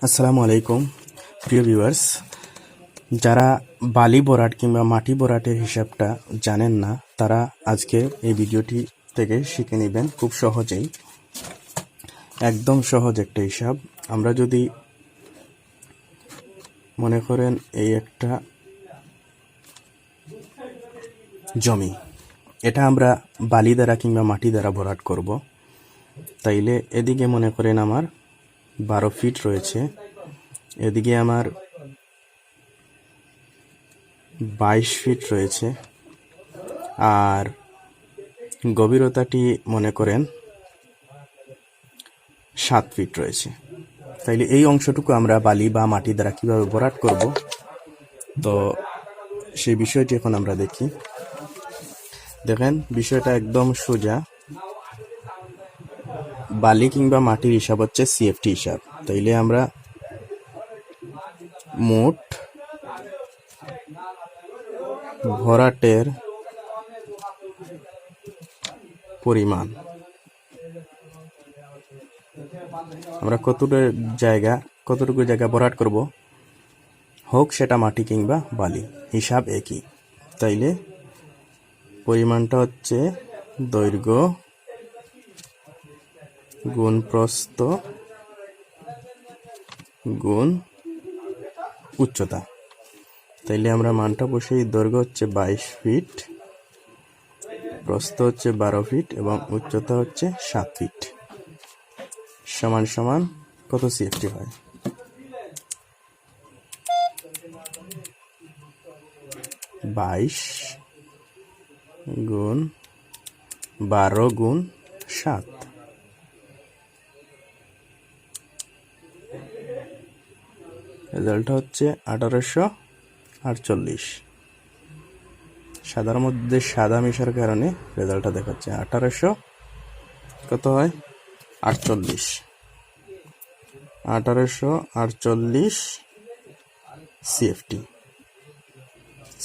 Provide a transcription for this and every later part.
আসসালামু আলাইকুম প্রিয় ভিউয়ার্স, যারা বালি ভরাট কিংবা মাটি ভরাটের হিসাবটা জানেন না তারা আজকে এই ভিডিওটি থেকে শিখে নেবেন খুব সহজেই। একদম সহজ একটা হিসাব। আমরা যদি মনে করেন এই একটা জমি, এটা আমরা বালি দ্বারা কিংবা মাটি দ্বারা ভরাট করব, তাইলে এদিকে মনে করেন আমার 12 ফিট রয়েছে, এদিকে আমার 22 ফিট রয়েছে, আর গভীরতাটি মনে করেন 7 ফিট রয়েছে। তাইলে এই অংশটুকু আমরা বালি বা মাটি দ্বারা কিভাবে ভরাট করব, তো সেই বিষয়টি এখন আমরা দেখি। দেখেন, বিষয়টা একদম সোজা। বালি কিংবা মাটির হিসাব হচ্ছে সিএফটি হিসাব। তাইলে আমরা মোট ভরাটের পরিমাণ, আমরা কতটুকু জায়গা ভরাট করব, হোক সেটা মাটি কিংবা বালি, হিসাব একই। তাইলে পরিমাণটা হচ্ছে দৈর্ঘ্য গুণ প্রস্থ গুণ উচ্চতা। তাইলে আমরা মানটা বসেই, দৈর্ঘ্য হচ্ছে 22 ফিট, প্রস্থ হচ্ছে 12 ফিট এবং উচ্চতা হচ্ছে 7 ফিট, সমান সমান কত সিএফটি হয়? 22 গুণ 12 গুণ 7, রেজাল্টটা হচ্ছে 1848। সাদার মধ্যে সাদা মেশার কারণে রেজাল্টটা দেখাচ্ছে 1800 কত হয় 48, 1848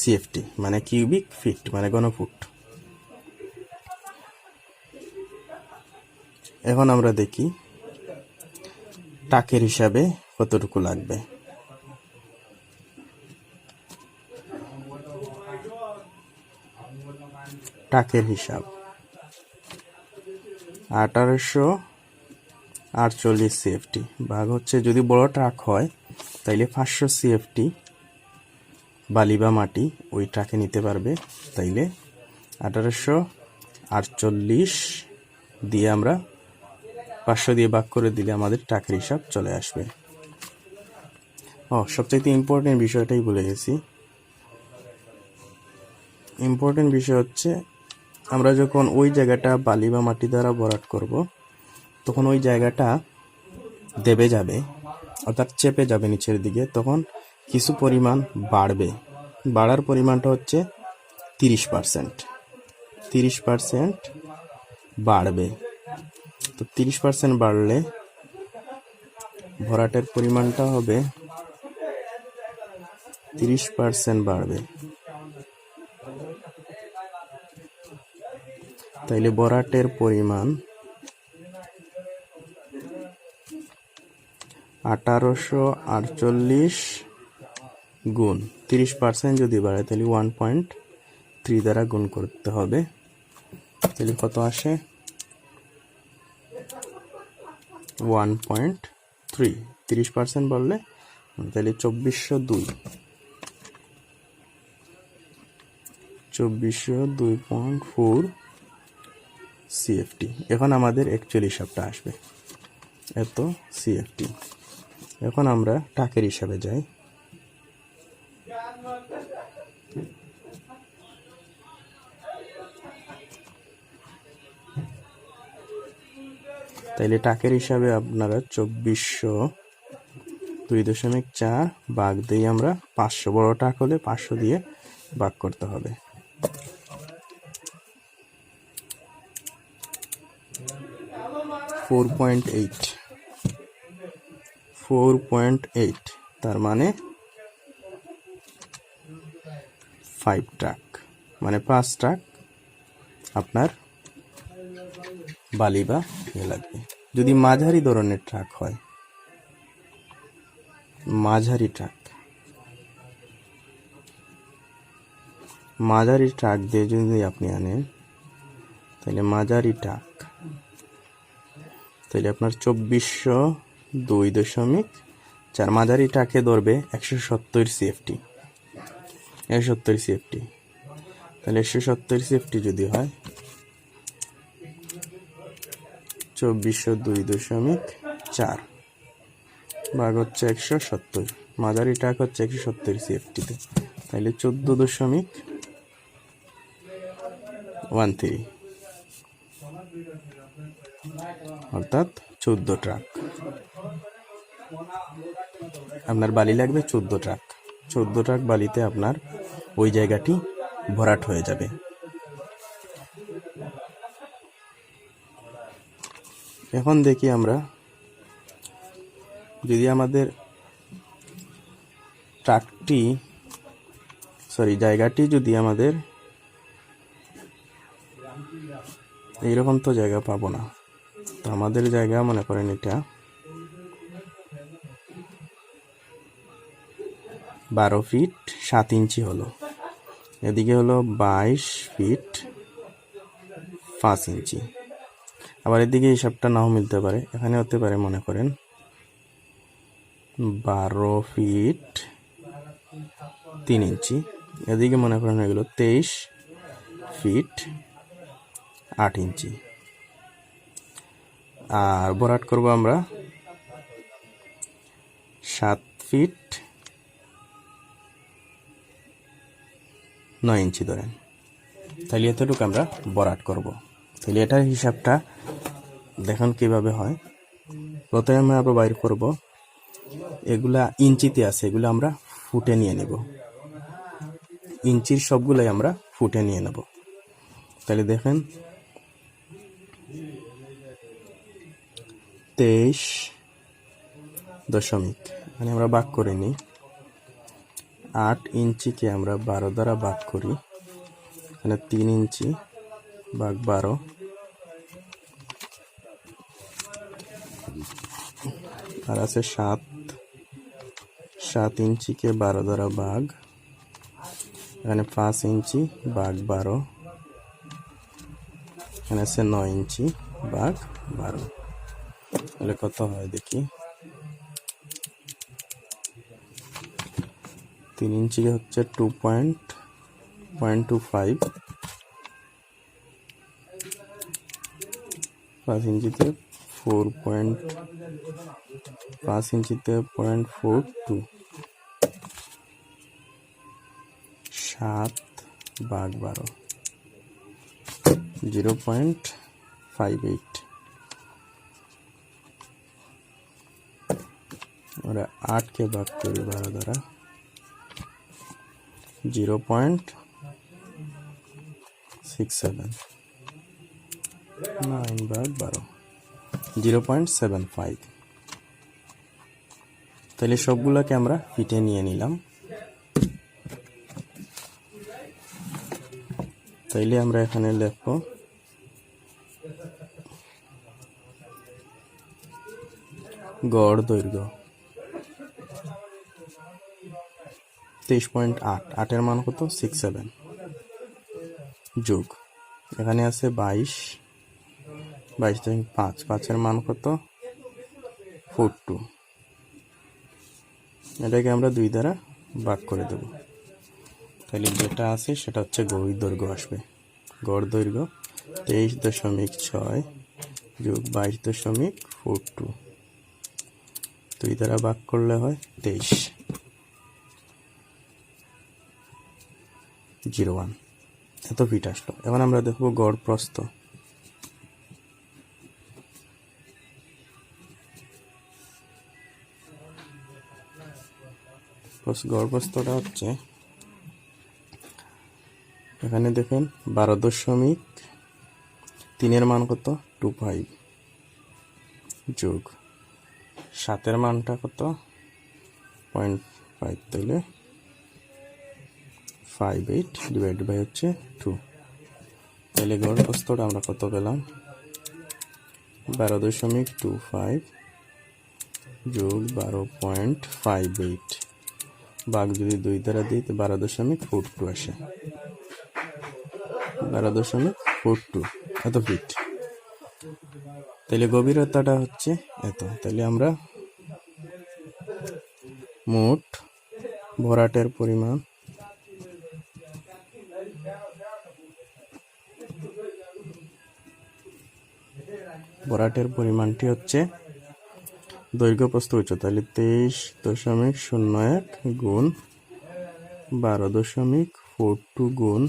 সিএফটি মানে কিউবিক ফিট, মানে ঘনফুট। এখন আমরা দেখি টাকের হিসাবে কতটুকু লাগবে। টাকের হিসাব 1848 সিএফটি ভাগ হচ্ছে, যদি বড় ট্রাক হয় তাইলে 500 সিএফটি বালি বা মাটি ওই ট্রাকে নিতে পারবে। তাইলে 1848 দিয়ে আমরা 500 দিয়ে ভাগ করে দিলে আমাদের টাকের হিসাব চলে আসবে। সবচাইতে ইম্পর্টেন্ট বিষয়টাই ভুলে গেছি। ইম্পর্টেন্ট বিষয় হচ্ছে, আমরা যখন ওই জায়গাটা বালি বা মাটি দ্বারা ভরাট করব, তখন ওই জায়গাটা দেবে যাবে, অর্থাৎ চেপে যাবে নিচের দিকে, তখন কিছু পরিমাণ বাড়বে। বাড়ার পরিমাণটা হচ্ছে 30%। 30% বাড়বে। তো 30% বাড়লে ভরাটের পরিমাণটা হবে 30% বাড়বে। তাইলে ভরাটের পরিমাণ 1848 গুণ 30% যদি বাড়ে তাহলে 1.3 দ্বারা গুণ করতে হবে। তাহলে কত আসে? 1.3। 30% বাড়লে তাহলে 2402.4 সিএফটি। এখন আমাদের অ্যাকচুয়াল হিসাবটা আসবে এত সিএফটি। এখন আমরা টাকের হিসাবে যাই। তাইলে টাকের হিসাবে আপনারা 2402.4 ভাগ দিয়ে আমরা 500, বড় টাক হলে 500 দিয়ে ভাগ করতে হবে। 4.8, তার মানে 5 ট্রাক, মানে 5 ট্রাক আপনার বালি বা লাগবে। যদি মাঝারি ধরনের ট্রাক হয় মাঝারি ট্রাক দিয়ে যদি আপনি আনেন, তাহলে মাঝারি ট্রাক, তাহলে আপনার 2402.4। মাঝারি ট্রাকে ধরবে 170 CFT, 170 CFT। তাহলে 170 CFT যদি হয় 2402.4 ভাগ হচ্ছে 170, মাঝারি ট্রাক হচ্ছে 170 CFT-তে, তাহলে 14.13, অর্থাৎ 14 ট্রাক। আপনার বালি লাগবে 14 ট্রাক। 14 ট্রাক বালিতে আপনার ওই জায়গাটি ভরাট হয়ে যাবে। এখন দেখি আমরা, যদি আমাদের জায়গাটি যদি আমাদের এইরকম, তো জায়গা পাবো না, তো আমাদের জায়গা মনে করেন এটা 12 ফিট 7 ইঞ্চি হলো, এদিকে হলো 22 ফিট 5 ইঞ্চি। আবার এদিকে হিসাবটা নাও মিলতে পারে, এখানে হতে পারে মনে করেন 12 ফিট 3 ইঞ্চি, এদিকে মনে করেন এগুলো 23 ফিট 8 ইঞ্চি। আর ভরাট করব আমরা 7 ফিট 9 ইঞ্চি ধরেন, তাহলে এতটুকু আমরা ভরাট করব। তাহলে এটার হিসাবটা দেখুন কিভাবে হয়। প্রথমে আমরা বাইর করব, এগুলা ইঞ্চিতে আছে, এগুলো আমরা ফুটে নিয়ে নেব, ইঞ্চির সবগুলাই আমরা ফুটে নিয়ে নেব। তাহলে দেখেন 23 মানে আমরা ভাগ করে নিই, 8 ইঞ্চিকে আমরা 12 দ্বারা ভাগ করি, এখানে 3 ইঞ্চি ভাগ 12, আর আছে 7 ইঞ্চিকে 12 দ্বারা ভাগ, এখানে 5 ইঞ্চি ভাগ 12, এখানে আছে 9 ইঞ্চি ভাগ 12। তাহলে কত হয় দেখি, 3 ইঞ্চি হচ্ছে 2.25, 5 ইঞ্চিতে 5 ইঞ্চিতে 0.42, 7 ভাগ 12 0.58, আমরা 8কে ভাগ করি 12 দ্বারা, 0.67, 9 ভাগ 12 0.75। তাহলে সবগুলোকে আমরা ফিটে নিয়ে নিলাম। তাইলে আমরা এখানে লিখব গড় দৈর্ঘ্য 23.8, 8-এর মান কত 67, যোগ এখানে আছে 22, 22.5, 5-এর মান কত 42, এটাকে আমরা 2 দ্বারা ভাগ করে দেব। তাহলে যেটা আছে সেটা হচ্ছে গড় দৈর্ঘ্য আসবে। গড় দৈর্ঘ্য 23.6 যোগ 22.42, 2 দ্বারা ভাগ করলে হয় 23.01, এত ফিট আসলো। এখন আমরা দেখব গড় প্রস্থ। গড় প্রস্থটা হচ্ছে, এখানে দেখেন 12.3-এর মান কত 25, যোগ 7-এর মানটা কত 0.5, তাইলে 58 ডিভাইড বাই হচ্ছে 2। তাহলে গড় প্রস্থটা আমরা কত পেলাম 12.25 যোগ 12.58 ভাগ যদি 2 দ্বারা দিই তো 12.42 আসে। 12.42 এত ফিট। তাহলে গভীরতাটা হচ্ছে এত। তাহলে আমরা মোট ভরাটের পরিমাণটি হচ্ছে দৈর্ঘ্য প্রস্থ উচ্চতা, তাহলে 23.01 গুণ 12.42 গুণ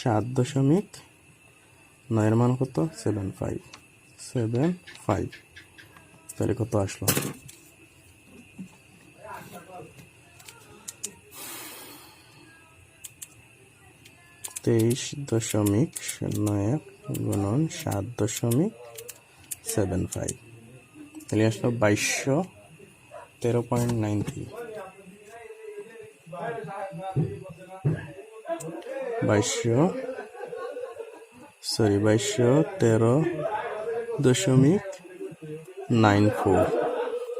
7.9 এর মান কত? 75। তাহলে কত আসলো? 23.01 গুণন 7.75, তাহলে আসলো 2213.93। 2213.94।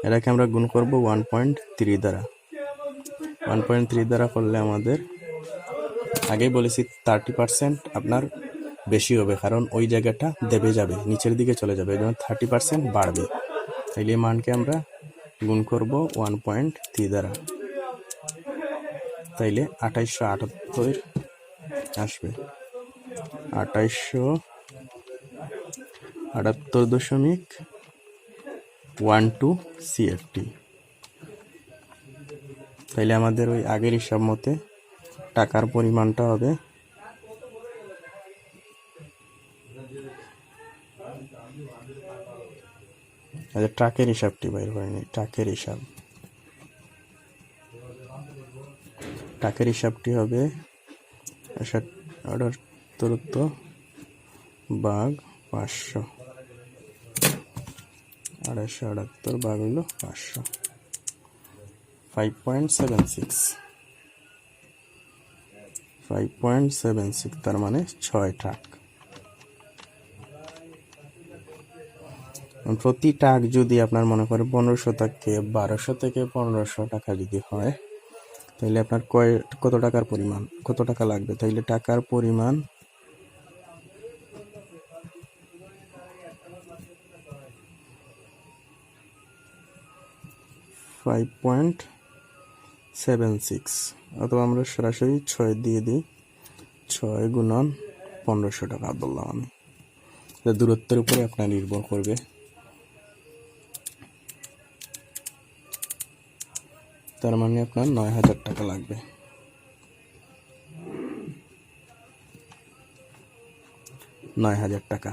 এটাকে আমরা গুণ করব 1.3 দ্বারা। 1.3 দ্বারা করলে আমাদের আগেই বলেছি 30% আপনার বেশি হবে, কারণ ওই জায়গাটা দেবে যাবে, নিচের দিকে চলে যাবে, এই জন্য 30% বাড়বে। তাইলে এই মানকে আমরা গুণ করব 1.3 দ্বারা, তাইলে 2878 আসবে। 2878.12 CFT। তাইলে আমাদের ওই আগের হিসাব মতে টাকার পরিমাণটা হবে ট্রাকের হিসাবটি বাইর করেনি। ট্রাকের হিসাবটি হবে 78 ভাগ 500। 2878 ভাগ হলো 500, 5.76, তার মানে 6 ট্রাক। প্রতি ট্রাক যদি আপনার মনে করে 1500 থেকে 1200 থেকে 1500 টাকা যদি হয়, তাইলে আপনার কত টাকা লাগবে? তাইলে টাকার পরিমাণ 5.76, অথবা আমরা সরাসরি 6 দিয়ে দিই। 6 গুণন 1500 টাকা বললাম আমি। দূরত্বের উপরে আপনার নির্ভর করবে। তার মানে আপনার 9000 টাকা লাগবে। 9000 টাকা।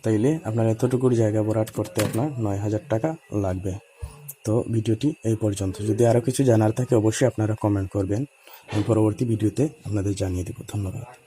তাইলে আপনার এতটুকুর জায়গা ভরাট করতে আপনার 9000 টাকা লাগবে। তো ভিডিওটি এই পর্যন্ত। যদি আরও কিছু জানার থাকে অবশ্যই আপনারা কমেন্ট করবেন, আমি পরবর্তী ভিডিওতে আপনাদের জানিয়ে দেব। ধন্যবাদ।